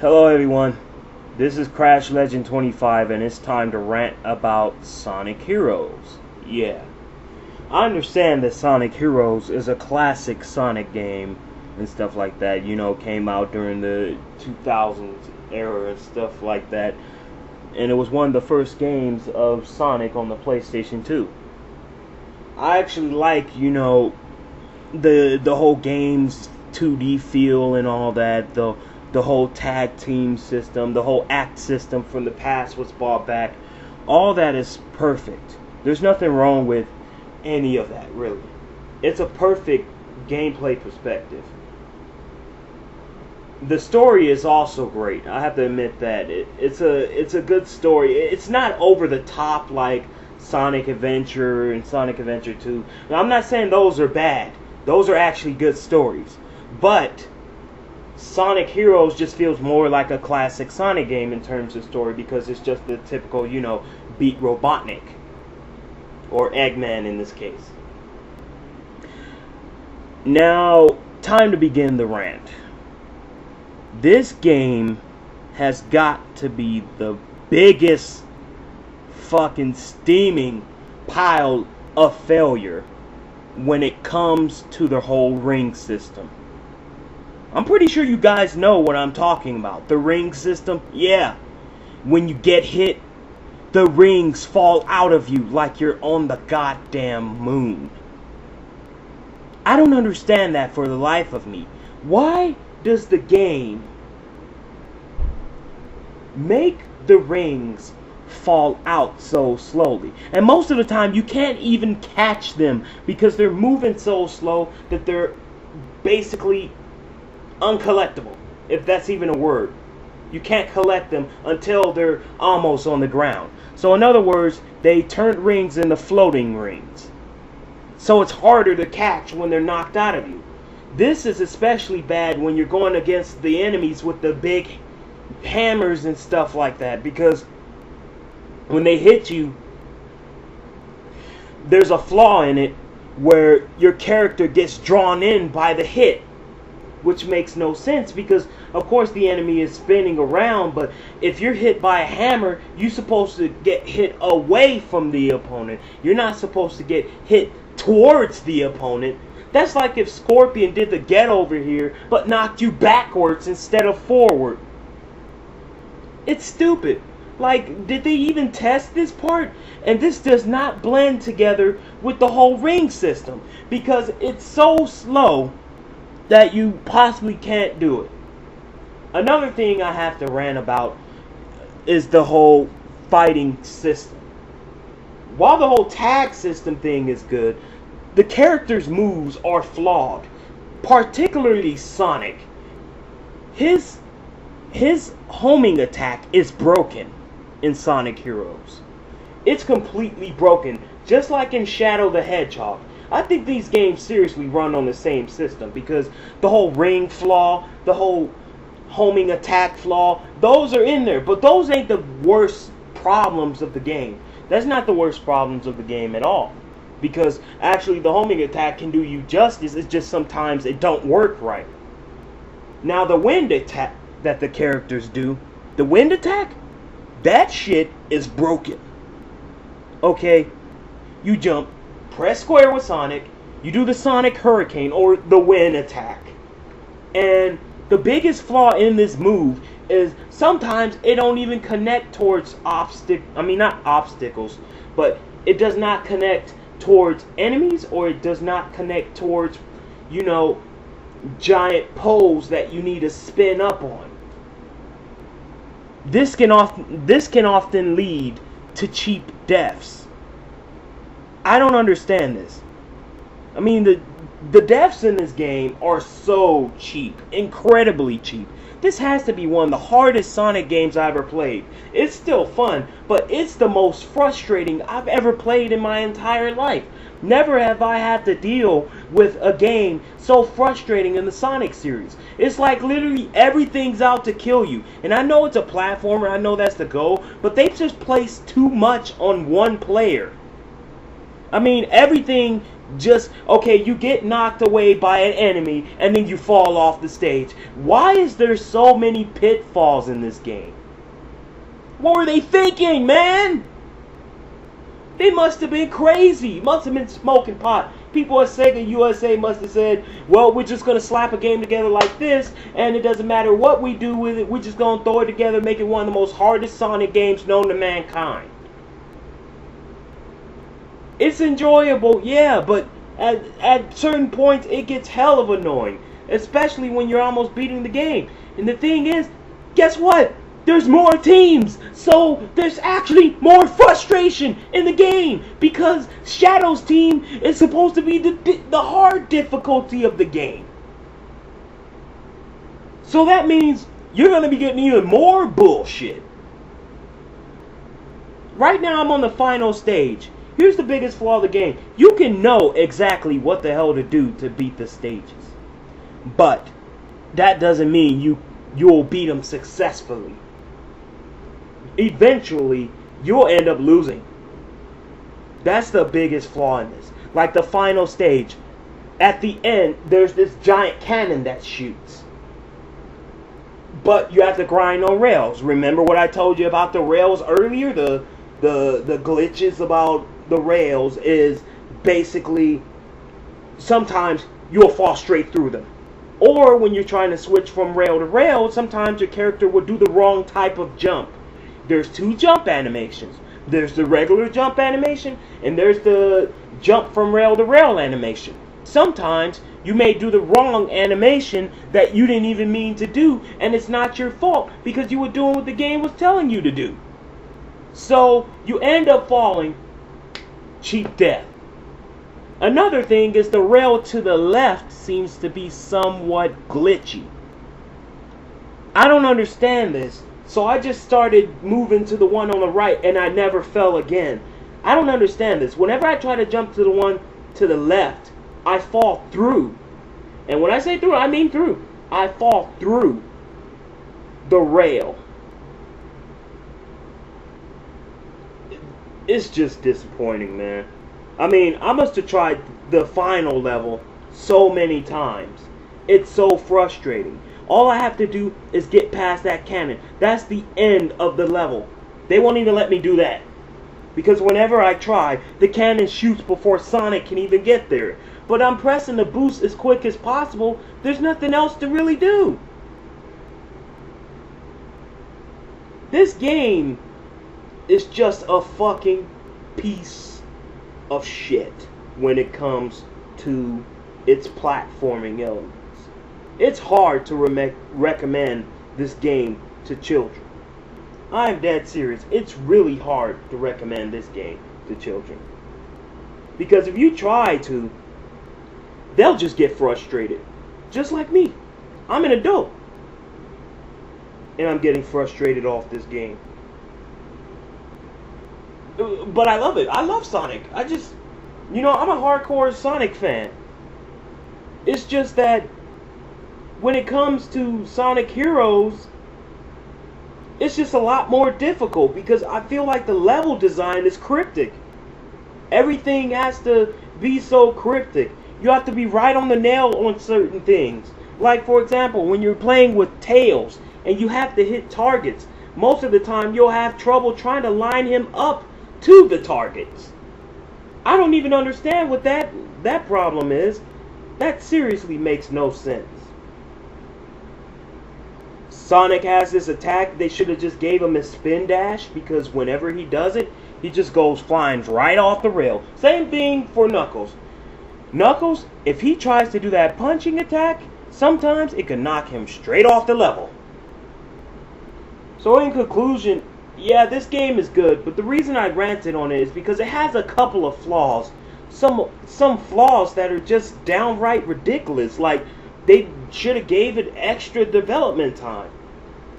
Hello everyone, this is Crash Legend 25 and it's time to rant about Sonic Heroes. Yeah, I understand that Sonic Heroes is a classic Sonic game and stuff like that, came out during the 2000s era and stuff like that. And it was one of the first games of Sonic on the PlayStation 2. I actually like, the whole game's 2D feel and all that, the whole tag team system, the whole act system from the past was brought back. All that is perfect. There's nothing wrong with any of that, really. It's a perfect gameplay perspective. The story is also great. I have to admit that it's a good story. It's not over the top like Sonic Adventure and Sonic Adventure 2. Now, I'm not saying those are bad. Those are actually good stories. But Sonic Heroes just feels more like a classic Sonic game in terms of story because it's just the typical, beat Robotnik. Or Eggman in this case. Now, time to begin the rant. This game has got to be the biggest fucking steaming pile of failure when it comes to the whole ring system. I'm pretty sure you guys know what I'm talking about. The ring system, yeah. When you get hit, the rings fall out of you like you're on the goddamn moon. I don't understand that for the life of me. Why does the game make the rings fall out so slowly? And most of the time you can't even catch them because they're moving so slow that they're basically uncollectible, if that's even a word. You can't collect them until they're almost on the ground. So in other words, they turned rings into floating rings. So it's harder to catch when they're knocked out of you. This is especially bad when you're going against the enemies with the big hammers and stuff like that, because when they hit you, there's a flaw in it where your character gets drawn in by the hit, which makes no sense because of course the enemy is spinning around, but if you're hit by a hammer, you're supposed to get hit away from the opponent. You're not supposed to get hit towards the opponent. That's like if Scorpion did the get over here but knocked you backwards instead of forward. It's stupid. Like, did they even test this part? And this does not blend together with the whole ring system because it's so slow that you possibly can't do it. Another thing I have to rant about is the whole fighting system. While the whole tag system thing is good, the character's moves are flawed. Particularly Sonic. His homing attack is broken in Sonic Heroes. It's completely broken, just like in Shadow the Hedgehog. I think these games seriously run on the same system because the whole ring flaw, the whole homing attack flaw, those are in there. But those ain't the worst problems of the game. That's not the worst problems of the game at all. Because actually the homing attack can do you justice, it's just sometimes it don't work right. Now the wind attack that the characters do, the wind attack, that shit is broken. Okay, you jump, press square with Sonic, you do the Sonic Hurricane or the wind attack. And the biggest flaw in this move is sometimes it don't even connect towards not obstacles, but it does not connect towards enemies, or it does not connect towards, giant poles that you need to spin up on. This can often lead to cheap deaths. I don't understand this. I mean, the deaths in this game are so cheap, incredibly cheap. This has to be one of the hardest Sonic games I ever played. It's still fun, but it's the most frustrating I've ever played in my entire life. Never have I had to deal with a game so frustrating in the Sonic series. It's like literally everything's out to kill you. And I know it's a platformer, I know that's the goal, but they've just placed too much on one player. I mean, everything Just, okay, you get knocked away by an enemy and then you fall off the stage. Why is there so many pitfalls in this game? What were they thinking, man? They must have been crazy. Must have been smoking pot. People at Sega USA must have said, well, we're just going to slap a game together like this, and it doesn't matter what we do with it, we're just going to throw it together, make it one of the most hardest Sonic games known to mankind. It's enjoyable, yeah, but at certain points it gets hell of annoying, especially when you're almost beating the game. And the thing is, guess what? There's more teams, so there's actually more frustration in the game, because Shadow's team is supposed to be the hard difficulty of the game. So that means you're going to be getting even more bullshit. Right now I'm on the final stage. Here's the biggest flaw of the game. You can know exactly what the hell to do to beat the stages, but that doesn't mean you'll beat them successfully. Eventually, you'll end up losing. That's the biggest flaw in this. Like the final stage, at the end, there's this giant cannon that shoots. But you have to grind on rails. Remember what I told you about the rails earlier? The glitches about the rails is basically sometimes you'll fall straight through them. Or when you're trying to switch from rail to rail, sometimes your character will do the wrong type of jump. There's two jump animations. There's the regular jump animation, and there's the jump from rail to rail animation. Sometimes you may do the wrong animation that you didn't even mean to do, and it's not your fault because you were doing what the game was telling you to do. So you end up falling cheap death. Another thing is the rail to the left seems to be somewhat glitchy. I don't understand this. So I just started moving to the one on the right, and I never fell again. I don't understand this. Whenever I try to jump to the one to the left, I fall through. And when I say through, I mean through. I fall through the rail. It's just disappointing, man. I mean, I must have tried the final level so many times. It's so frustrating. All I have to do is get past that cannon. That's the end of the level. They won't even let me do that. Because whenever I try, the cannon shoots before Sonic can even get there. But I'm pressing the boost as quick as possible. There's nothing else to really do. This game is just a fucking piece of shit when it comes to its platforming elements. It's hard to recommend this game to children. I'm dead serious. It's really hard to recommend this game to children. Because if you try to, they'll just get frustrated. Just like me. I'm an adult. And I'm getting frustrated off this game. But I love it. I love Sonic. I'm a hardcore Sonic fan. It's just that when it comes to Sonic Heroes, it's just a lot more difficult because I feel like the level design is cryptic. Everything has to be so cryptic. You have to be right on the nail on certain things. Like, for example, when you're playing with Tails and you have to hit targets, most of the time you'll have trouble trying to line him up to the targets. I don't even understand what that problem is. That seriously makes no sense. Sonic has this attack. They should have just gave him a spin dash, because whenever he does it, he just goes flying right off the rail. Same thing for Knuckles. Knuckles, if he tries to do that punching attack, sometimes it can knock him straight off the level. So in conclusion, yeah, this game is good, but the reason I ranted on it is because it has a couple of flaws. Some flaws that are just downright ridiculous. Like, they should have gave it extra development time.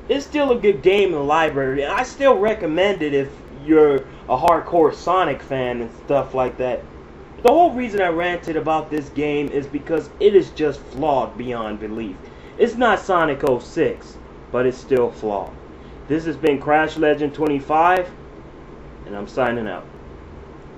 It's still a good game in the library, and I still recommend it if you're a hardcore Sonic fan and stuff like that. The whole reason I ranted about this game is because it is just flawed beyond belief. It's not Sonic 06, but it's still flawed. This has been Crash Legend 25, and I'm signing out.